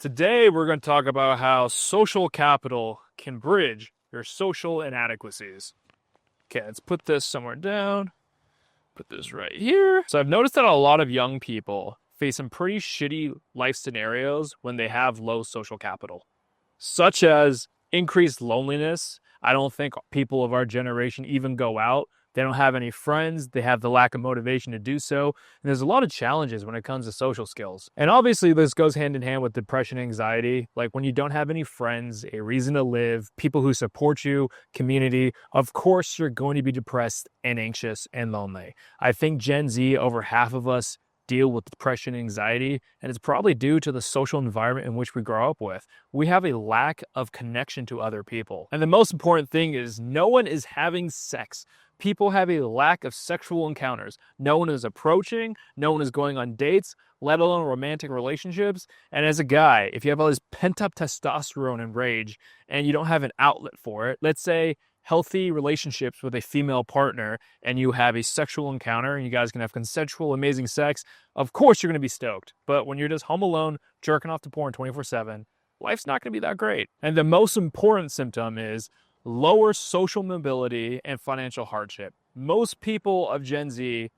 Today, we're going to talk about how social capital can bridge your social inadequacies. Okay, let's put this somewhere down. Put this right here. So I've noticed that a lot of young people face some pretty shitty life scenarios when they have low social capital, such as increased loneliness. I don't think people of our generation even go out. They don't have any friends. They have the lack of motivation to do so. And there's a lot of challenges when it comes to social skills. And obviously, this goes hand in hand with depression, anxiety. Like when you don't have any friends, a reason to live, people who support you, community, of course, you're going to be depressed and anxious and lonely. I think Gen Z, over half of us, deal with depression and anxiety, and it's probably due to the social environment in which we grow up with. We have a lack of connection to other people. And the most important thing is no one is having sex. People have a lack of sexual encounters. No one is approaching, no one is going on dates, let alone romantic relationships. And as a guy, if you have all this pent-up testosterone and rage and you don't have an outlet for it, let's say healthy relationships with a female partner and you have a sexual encounter and you guys can have consensual, amazing sex, of course you're going to be stoked. But when you're just home alone, jerking off to porn 24/7, life's not going to be that great. And the most important symptom is lower social mobility and financial hardship. Most people of Gen Z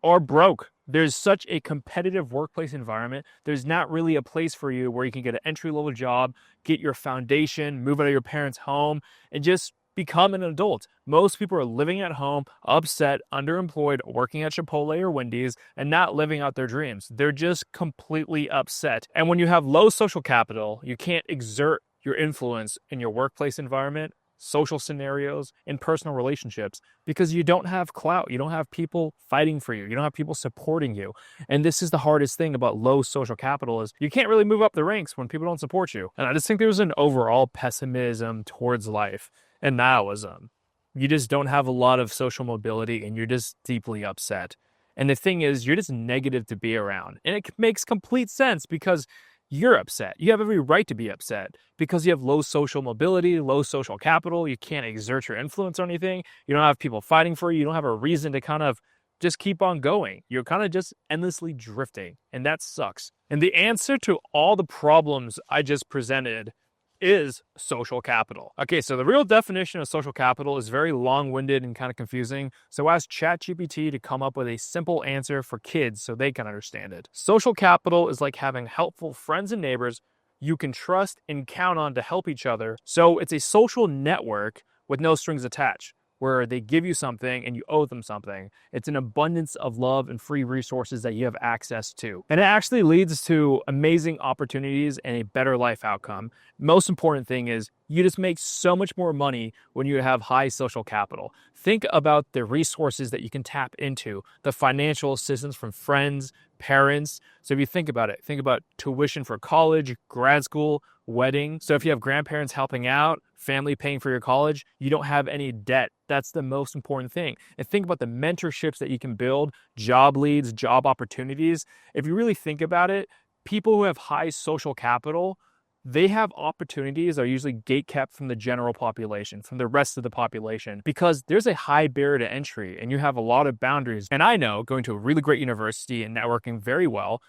are broke. There's such a competitive workplace environment. There's not really a place for you where you can get an entry-level job, get your foundation, move out of your parents' home, and just become an adult. Most people are living at home, upset, underemployed, working at Chipotle or Wendy's, and not living out their dreams. They're just completely upset. And when you have low social capital, you can't exert your influence in your workplace environment, social scenarios, in personal relationships, because you don't have clout. You don't have people fighting for you. You don't have people supporting you. And this is the hardest thing about low social capital is you can't really move up the ranks when people don't support you. And I just think there's an overall pessimism towards life and nihilism. You just don't have a lot of social mobility and you're just deeply upset. And the thing is, you're just negative to be around. And it makes complete sense because you're upset. You have every right to be upset because you have low social mobility, low social capital. You can't exert your influence or anything. You don't have people fighting for you. You don't have a reason to kind of just keep on going. You're kind of just endlessly drifting, and that sucks. And the answer to all the problems I just presented is social capital. Okay, so the real definition of social capital is very long-winded and kind of confusing, so I asked ChatGPT to come up with a simple answer for kids so they can understand it. Social capital is like having helpful friends and neighbors you can trust and count on to help each other. So it's a social network with no strings attached, where they give you something and you owe them something. It's an abundance of love and free resources that you have access to. And it actually leads to amazing opportunities and a better life outcome. Most important thing is you just make so much more money when you have high social capital. Think about the resources that you can tap into, the financial assistance from friends, parents. So if you think about it, think about tuition for college, grad school, wedding. So if you have grandparents helping out, family paying for your college, you don't have any debt. That's the most important thing. And think about the mentorships that you can build, job leads, job opportunities. If you really think about it, people who have high social capital, they have opportunities that are usually gatekept from the general population, from the rest of the population, because there's a high barrier to entry and you have a lot of boundaries. And I know, going to a really great university and networking very well,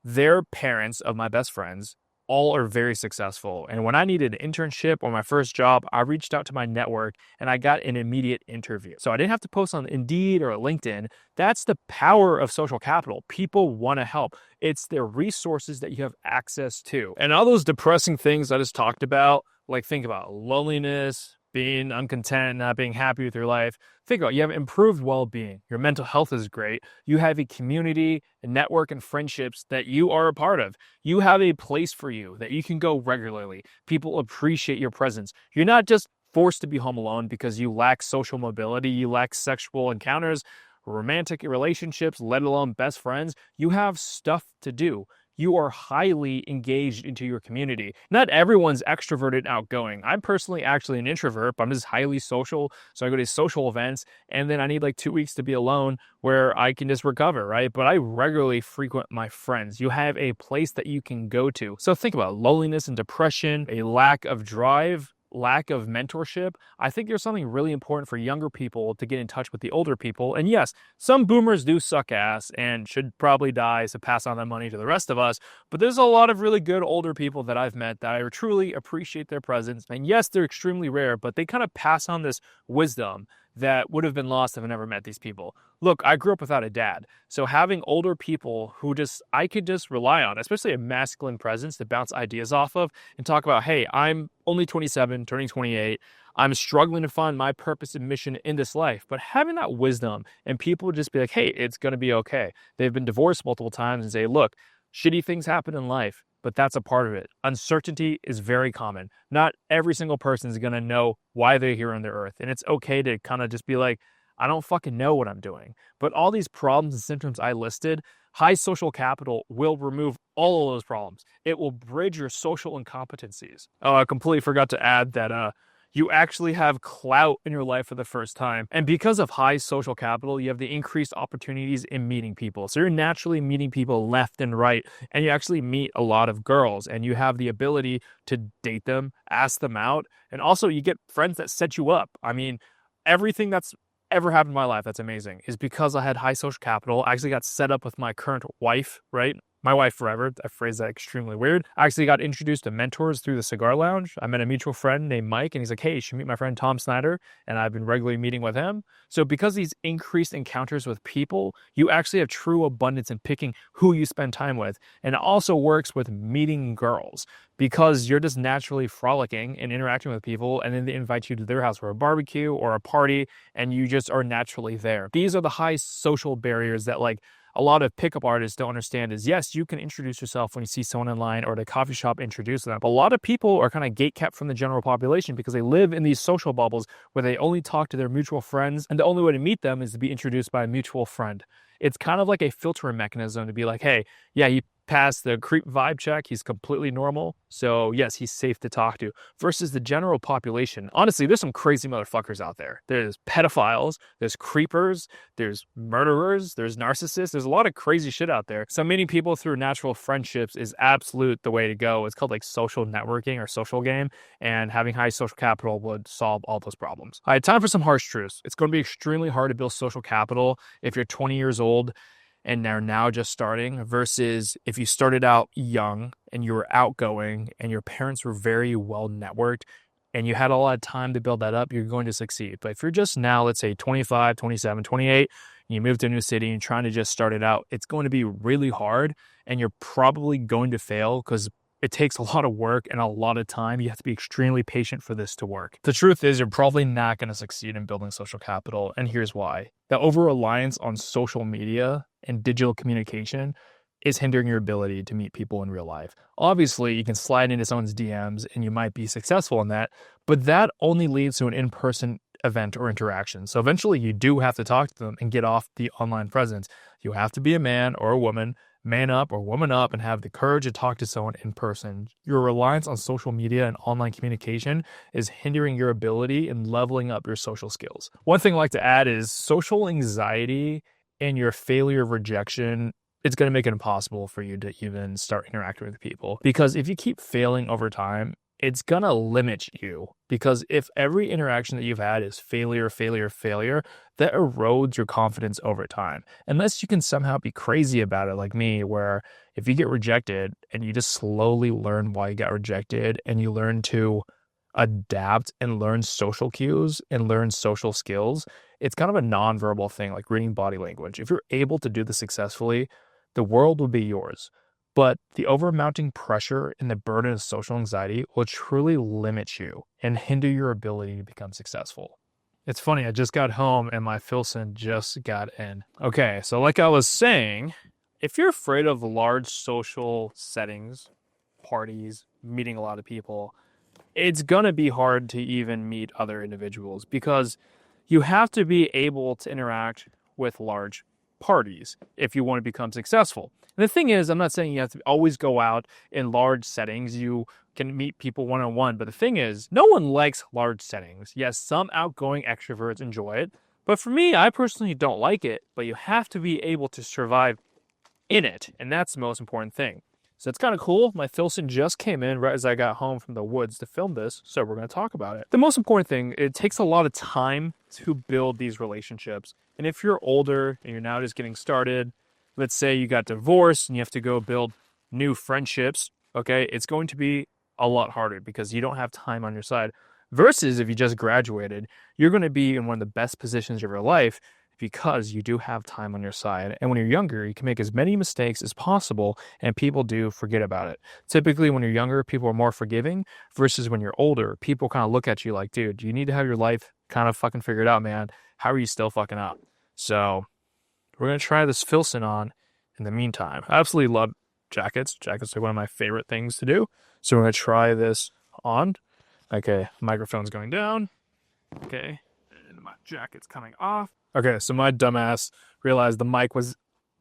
their parents of my best friends all are very successful. And when I needed an internship or my first job, I reached out to my network and I got an immediate interview. So I didn't have to post on Indeed or LinkedIn. That's the power of social capital. People want to help. It's their resources that you have access to. And all those depressing things I just talked about, like think about loneliness, being uncontent, not being happy with your life. Think about it. You have improved well-being. Your mental health is great. You have a community, a network, and friendships that you are a part of. You have a place for you that you can go regularly. People appreciate your presence. You're not just forced to be home alone because you lack social mobility, you lack sexual encounters, romantic relationships, let alone best friends. You have stuff to do. You are highly engaged into your community. Not everyone's extroverted and outgoing. I'm personally actually an introvert, but I'm just highly social. So I go to social events and then I need like 2 weeks to be alone where I can just recover, right? But I regularly frequent my friends. You have a place that you can go to. So think about loneliness and depression, a lack of drive. lack of mentorship, I think there's something really important for younger people to get in touch with the older people. And yes, some boomers do suck ass and should probably die to pass on that money to the rest of us. But there's a lot of really good older people that I've met that I truly appreciate their presence. And yes, they're extremely rare, but they kind of pass on this wisdom that would have been lost if I never met these people. Look, I grew up without a dad. So having older people who I could just rely on, especially a masculine presence to bounce ideas off of and talk about, hey, I'm only 27, turning 28. I'm struggling to find my purpose and mission in this life. But having that wisdom and people just be like, hey, it's going to be okay. They've been divorced multiple times and say, look, shitty things happen in life, but that's a part of it. Uncertainty is very common. Not every single person is going to know why they're here on the earth. And it's okay to kind of just be like, I don't fucking know what I'm doing. But all these problems and symptoms I listed, high social capital will remove all of those problems. It will bridge your social incompetencies. Oh, I completely forgot to add that you actually have clout in your life for the first time. And because of high social capital, you have the increased opportunities in meeting people. So you're naturally meeting people left and right, and you actually meet a lot of girls, and you have the ability to date them, ask them out, and also you get friends that set you up. I mean, everything that's ever happened in my life that's amazing is because I had high social capital. I actually got set up with my current wife, right? My wife forever. I phrased that extremely weird. I actually got introduced to mentors through the cigar lounge. I met a mutual friend named Mike, and he's like, hey, you should meet my friend Tom Snyder. And I've been regularly meeting with him. So because these increased encounters with people, you actually have true abundance in picking who you spend time with. And it also works with meeting girls because you're just naturally frolicking and interacting with people, and then they invite you to their house for a barbecue or a party, and you just are naturally there. These are the high social barriers that a lot of pickup artists don't understand is, yes, you can introduce yourself when you see someone in line or at a coffee shop, introduce them. But a lot of people are kind of gatekept from the general population because they live in these social bubbles where they only talk to their mutual friends, and the only way to meet them is to be introduced by a mutual friend. It's kind of like a filtering mechanism to be like, hey, yeah, you passed the creep vibe check. He's completely normal. So yes, he's safe to talk to. Versus the general population. Honestly, there's some crazy motherfuckers out there. There's pedophiles, there's creepers, there's murderers, there's narcissists. There's a lot of crazy shit out there. So meeting people through natural friendships is absolute the way to go. It's called social networking or social game. And having high social capital would solve all those problems. All right, time for some harsh truths. It's going to be extremely hard to build social capital if you're 20 years old and they're now just starting versus if you started out young and you were outgoing and your parents were very well networked and you had a lot of time to build that up, you're going to succeed. But if you're just now, let's say 25, 27, 28, and you move to a new city and trying to just start it out, it's going to be really hard and you're probably going to fail because it takes a lot of work and a lot of time. You have to be extremely patient for this to work. The truth is, you're probably not going to succeed in building social capital, and here's why. The over-reliance on social media and digital communication is hindering your ability to meet people in real life. Obviously, you can slide into someone's DMs and you might be successful in that, but that only leads to an in-person event or interaction. So eventually you do have to talk to them and get off the online presence. You have to be a man or a woman, man up or woman up, and have the courage to talk to someone in person. Your reliance on social media and online communication is hindering your ability in leveling up your social skills. One thing I like to add is social anxiety and your failure of rejection, it's going to make it impossible for you to even start interacting with people. Because if you keep failing over time, it's going to limit you. Because if every interaction that you've had is failure, that erodes your confidence over time. Unless you can somehow be crazy about it like me, where if you get rejected and you just slowly learn why you got rejected and you learn to adapt and learn social cues and learn social skills, it's kind of a nonverbal thing like reading body language. If you're able to do this successfully, the world will be yours. But the overmounting pressure and the burden of social anxiety will truly limit you and hinder your ability to become successful. It's funny, I just got home and my Filson just got in. Okay, so like I was saying, if you're afraid of large social settings, parties, meeting a lot of people, it's gonna be hard to even meet other individuals because you have to be able to interact with large parties if you want to become successful. And the thing is, I'm not saying you have to always go out in large settings. You can meet people one-on-one, but the thing is, no one likes large settings. Yes, some outgoing extroverts enjoy it, but for me, I personally don't like it, but you have to be able to survive in it, and that's the most important thing. So it's kind of cool. My Filson just came in right as I got home from the woods to film this, so we're going to talk about it. The most important thing, it takes a lot of time to build these relationships. And if you're older and you're now just getting started, let's say you got divorced and you have to go build new friendships, okay, it's going to be a lot harder because you don't have time on your side. Versus if you just graduated, you're going to be in one of the best positions of your life because you do have time on your side. And when you're younger, you can make as many mistakes as possible and people do forget about it. Typically, when you're younger, people are more forgiving versus when you're older, people kind of look at you like, dude, you need to have your life kind of fucking figured out, man. How are you still fucking up? So we're going to try this Filson on in the meantime. I absolutely love jackets. Jackets are one of my favorite things to do. So we're going to try this on. Okay, microphone's going down. Okay, and my jacket's coming off. Okay, so my dumbass realized the mic was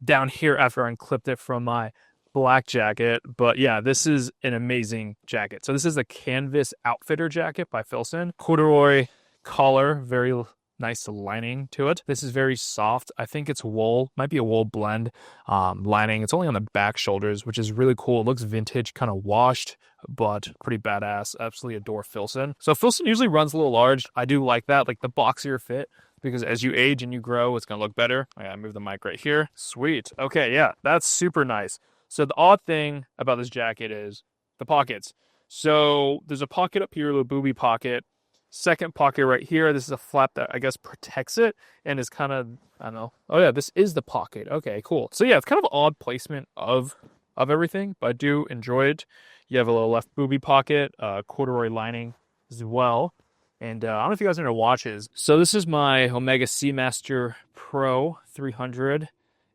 down here after I unclipped it from my black jacket. But yeah, this is an amazing jacket. So this is a Canvas Outfitter jacket by Filson. Corduroy collar, very nice lining to it. This is very soft. I think it's wool, might be a wool blend lining. It's only on the back shoulders, which is really cool. It looks vintage, kind of washed, but pretty badass. Absolutely adore Filson. So Filson usually runs a little large. I do like that, like the boxier fit, because as you age and you grow, it's going to look better. I gotta move the mic right here. Sweet. Okay, yeah, that's super nice. So the odd thing about this jacket is the pockets. So there's a pocket up here, a little booby pocket. Second pocket right here. This is a flap that I guess protects it and is kind of, I don't know. Oh yeah, this is the pocket. Okay, cool. So yeah, it's kind of odd placement of everything, but I do enjoy it. You have a little left booby pocket, corduroy lining as well. And I don't know if you guys are into watches. So this is my Omega Seamaster Pro 300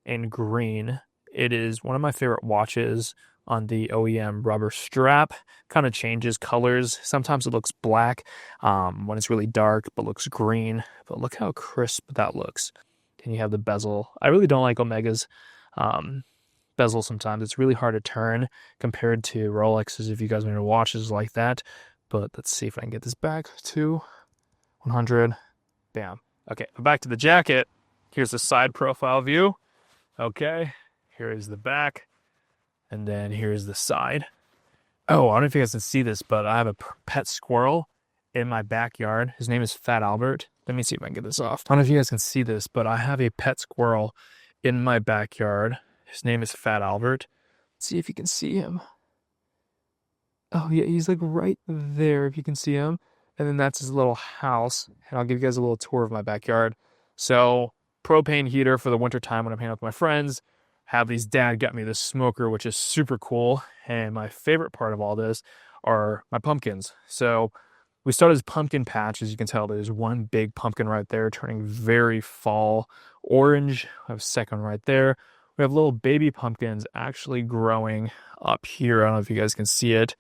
in green. It is one of my favorite watches on the OEM rubber strap. Kind of changes colors. Sometimes it looks black when it's really dark, but looks green. But look how crisp that looks. And you have the bezel. I really don't like Omega's bezel sometimes. It's really hard to turn compared to Rolexes if you guys are into watches like that. But let's see if I can get this back to 100. Bam. Okay, back to the jacket. Here's the side profile view. Okay, here is the back. And then here's the side. Oh, I don't know if you guys can see this, but I have a pet squirrel in my backyard. His name is Fat Albert. Let me see if I can get this off. I don't know if you guys can see this, but I have a pet squirrel in my backyard. His name is Fat Albert. Let's see if you can see him. Oh, yeah, he's like right there if you can see him. And then that's his little house. And I'll give you guys a little tour of my backyard. So, propane heater for the winter time when I'm hanging out with my friends. Hadley's dad got me this smoker, which is super cool. And my favorite part of all this are my pumpkins. So, we started as pumpkin patch. As you can tell, there's one big pumpkin right there turning very fall orange. I have a second right there. We have little baby pumpkins actually growing up here. I don't know if you guys can see it.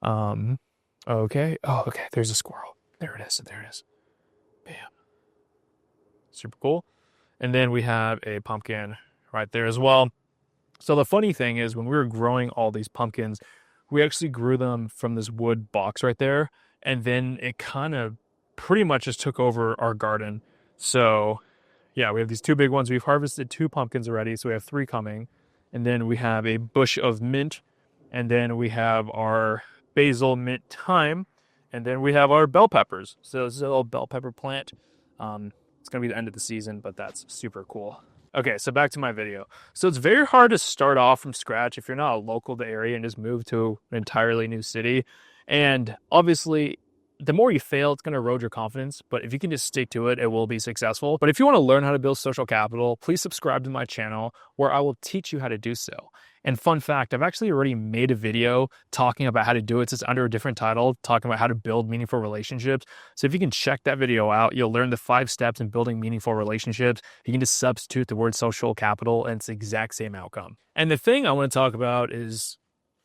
Okay. Oh, okay. There's a squirrel. There it is. There it is. Bam. Super cool. And then we have a pumpkin right there as well. So the funny thing is when we were growing all these pumpkins, we actually grew them from this wood box right there. And then it kind of pretty much just took over our garden. So yeah, we have these two big ones. We've harvested 2 pumpkins already. So we have 3 coming. And then we have a bush of mint. And then we have our basil, mint, thyme, and then we have our bell peppers. So this is a little bell pepper plant. It's going to be the end of the season, but that's super cool. Okay, so back to my video. So it's very hard to start off from scratch if you're not a local to the area and just move to an entirely new city. And obviously, the more you fail, it's going to erode your confidence. But if you can just stick to it, it will be successful. But if you want to learn how to build social capital, please subscribe to my channel where I will teach you how to do so. And fun fact, I've actually already made a video talking about how to do it. It's just under a different title, talking about how to build meaningful relationships. So if you can check that video out, you'll learn the 5 steps in building meaningful relationships. You can just substitute the word social capital and it's the exact same outcome. And the thing I want to talk about is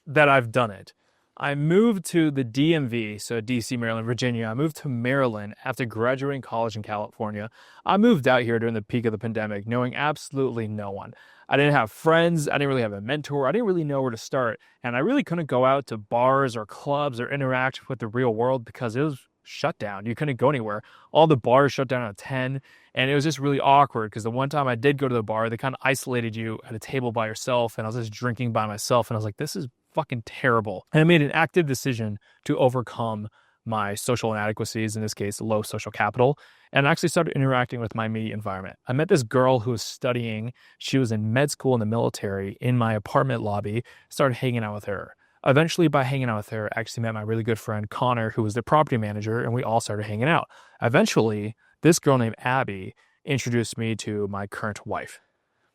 that I've done it. I moved to the DMV, so DC, Maryland, Virginia. I moved to Maryland after graduating college in California. I moved out here during the peak of the pandemic, knowing absolutely no one. I didn't have friends. I didn't really have a mentor. I didn't really know where to start. And I really couldn't go out to bars or clubs or interact with the real world because it was shut down. You couldn't go anywhere. All the bars shut down at 10. And it was just really awkward because the one time I did go to the bar, they kind of isolated you at a table by yourself. And I was just drinking by myself. And I was like, this is fucking terrible. And I made an active decision to overcome my social inadequacies, in this case, low social capital, and actually started interacting with my immediate environment. I met this girl who was studying. She was in med school in the military in my apartment lobby, started hanging out with her. Eventually, by hanging out with her, I actually met my really good friend Connor, who was the property manager, and we all started hanging out. Eventually, this girl named Abby introduced me to my current wife,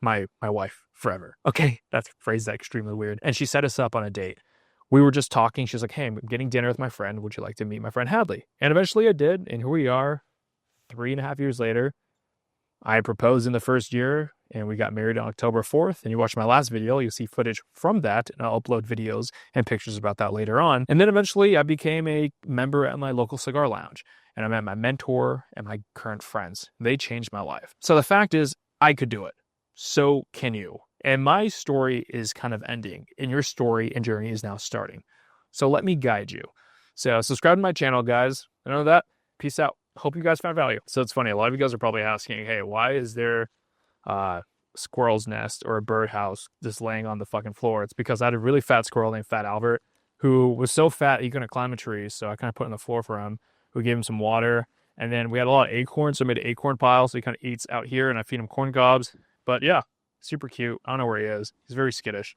my wife forever. Okay, that's phrased that extremely weird. And she set us up on a date. We were just talking. She was like, hey, I'm getting dinner with my friend. Would you like to meet my friend Hadley? And eventually I did. And here we are 3.5 years later. I proposed in the first year and we got married on October 4th. And you watch my last video, you'll see footage from that. And I'll upload videos and pictures about that later on. And then eventually I became a member at my local cigar lounge. And I met my mentor and my current friends. They changed my life. So the fact is, I could do it. So can you. And my story is kind of ending, and your story and journey is now starting. So let me guide you. So subscribe to my channel, guys. I know that. Peace out. Hope you guys found value. So it's funny. A lot of you guys are probably asking, hey, why is there a squirrel's nest or a birdhouse just laying on the fucking floor? It's because I had a really fat squirrel named Fat Albert who was so fat he couldn't climb a tree. So I kind of put it on the floor for him. We gave him some water. And then we had a lot of acorns. So I made an acorn pile. So he kind of eats out here and I feed him corn cobs. But yeah. Super cute. I don't know where he is. He's very skittish.